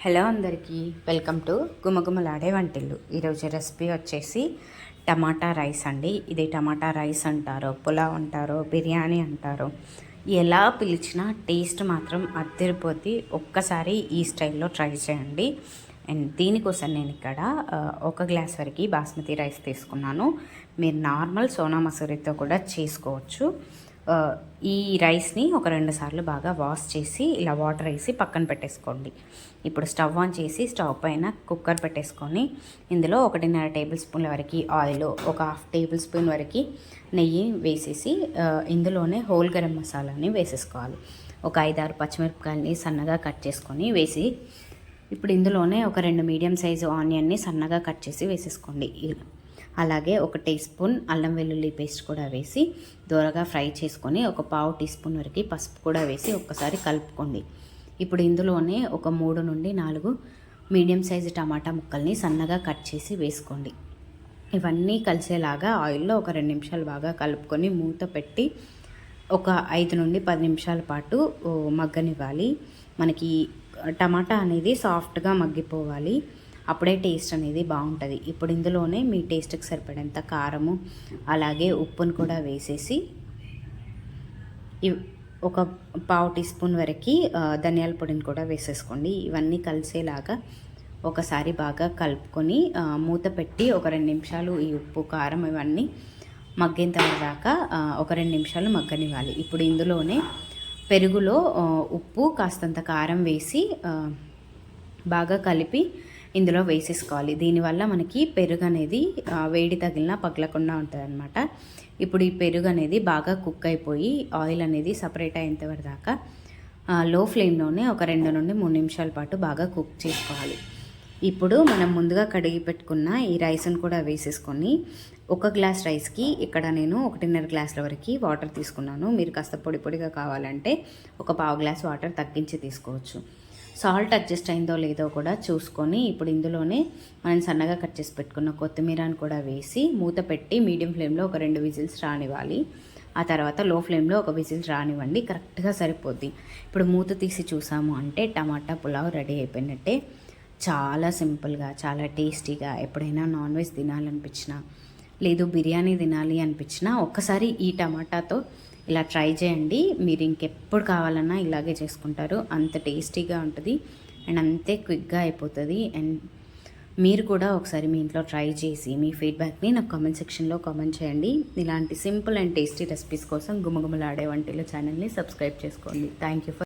Hello అందరికీ welcome to గుమగుమలాడే వంటిల్లు. ఈరోజు రెసిపీ వచ్చేసి టమాటా రైస్ అండి. ఇది టమాటా రైస్ అంటారో, పులావ్ అంటారో, బిర్యానీ అంటారో, ఎలా పిలిచినా టేస్ట్ మాత్రం అద్దరిపోద్ది. ఒక్కసారి ఈ స్టైల్లో ట్రై చేయండి. అండ్ దీనికోసం నేను ఇక్కడ 1 గ్లాస్ వరకు బాస్మతి రైస్ తీసుకున్నాను. మీరు నార్మల్ సోనా మసూరితో కూడా చేసుకోవచ్చు. ఈ రైస్ని ఒక 2 సార్లు బాగా వాష్ చేసి ఇలా వాటర్ వేసి పక్కన పెట్టేసుకోండి. ఇప్పుడు స్టవ్ ఆన్ చేసి స్టవ్ పైన కుక్కర్ పెట్టేసుకొని ఇందులో 1.5 టేబుల్ స్పూన్ల వరకు ఆయిల్, ఒక 1/2 టేబుల్ స్పూన్ వరకు నెయ్యి వేసేసి ఇందులోనే హోల్ గరం మసాలాని వేసేసుకోవాలి. ఒక 5-6 పచ్చిమిరపకాయలని సన్నగా కట్ చేసుకొని వేసి ఇప్పుడు ఇందులోనే ఒక 2 మీడియం సైజు ఆనియన్ని సన్నగా కట్ చేసి వేసేసుకోండి. అలాగే 1 టీ స్పూన్ అల్లం వెల్లుల్లి పేస్ట్ కూడా వేసి దోరగా ఫ్రై చేసుకొని ఒక 1/2 టీ స్పూన్ వరకు పసుపు కూడా వేసి ఒక్కసారి కలుపుకోండి. ఇప్పుడు ఇందులోనే ఒక 3 నుండి 4 మీడియం సైజు టమాటా ముక్కల్ని సన్నగా కట్ చేసి వేసుకోండి. ఇవన్నీ కలిసేలాగా ఆయిల్లో ఒక 2 నిమిషాలు బాగా కలుపుకొని మూత పెట్టి ఒక 5 నుండి 10 నిమిషాల పాటు మగ్గనివ్వాలి. మనకి టమాటా అనేది సాఫ్ట్గా మగ్గిపోవాలి. అప్పుడే టేస్ట్ అనేది బాగుంటుంది. ఇప్పుడు ఇందులోనే మీ టేస్ట్కి సరిపడేంత కారము అలాగే ఉప్పును కూడా వేసేసి ఒక 1/2 టీ స్పూన్ వరకు ధనియాల పొడిని కూడా వేసేసుకోండి. ఇవన్నీ కలిసేలాగా ఒకసారి బాగా కలుపుకొని మూత పెట్టి ఒక 2 నిమిషాలు ఈ ఉప్పు కారం ఇవన్నీ మగ్గేంత దాకా ఒక 2 నిమిషాలు మగ్గనివ్వాలి. ఇప్పుడు ఇందులోనే పెరుగులో ఉప్పు కాస్తంత కారం వేసి బాగా కలిపి ఇందులో వేసేసుకోవాలి. దీనివల్ల మనకి పెరుగు అనేది వేడి తగిలినా పగలకుండా ఉంటుంది అనమాట. ఇప్పుడు ఈ పెరుగు అనేది బాగా కుక్ అయిపోయి ఆయిల్ అనేది సపరేట్ అయ్యేంతవరకు దాకా లో ఫ్లేమ్లోనే ఒక 2 నుండి 3 నిమిషాల పాటు బాగా కుక్ చేసుకోవాలి. ఇప్పుడు మనం ముందుగా కడిగి పెట్టుకున్న ఈ రైస్ని కూడా వేసేసుకొని 1 గ్లాస్ రైస్కి ఇక్కడ నేను 1.5 గ్లాసుల వరకు వాటర్ తీసుకున్నాను. మీరు కాస్త పొడి పొడిగా కావాలంటే ఒక 1/2 గ్లాస్ వాటర్ తగ్గించి తీసుకోవచ్చు. సాల్ట్ అడ్జస్ట్ అయిందో లేదో కూడా చూసుకొని ఇప్పుడు ఇందులోనే మనం సన్నగా కట్ చేసి పెట్టుకున్న కొత్తిమీరని కూడా వేసి మూత పెట్టి మీడియం ఫ్లేమ్లో ఒక 2 విజిల్స్ రానివ్వాలి. ఆ తర్వాత లో ఫ్లేమ్లో ఒక విజిల్ రానివ్వండి. కరెక్ట్గా సరిపోద్ది. ఇప్పుడు మూత తీసి చూసాము అంటే టమాటా పులావ్ రెడీ అయిపోయినట్టే. చాలా సింపుల్గా, చాలా టేస్టీగా, ఎప్పుడైనా నాన్ వెజ్ తినాలనిపించినా లేదు బిర్యానీ తినాలి అనిపించినా ఒక్కసారి ఈ టమాటాతో ఇలా ట్రై చేయండి. మీరు ఇంకెప్పుడు కావాలన్నా ఇలాగే చేసుకుంటారు. అంత టేస్టీగా ఉంటుంది అండ్ అంతే క్విక్గా అయిపోతుంది. అండ్ మీరు కూడా ఒకసారి మీ ఇంట్లో ట్రై చేసి మీ ఫీడ్బ్యాక్ని నాకు కామెంట్ సెక్షన్లో కామెంట్ చేయండి. ఇలాంటి సింపుల్ అండ్ టేస్టీ రెసిపీస్ కోసం గుమగుమలాడే వంటిల్లు ఛానల్ని సబ్స్క్రైబ్ చేసుకోండి. Thank you for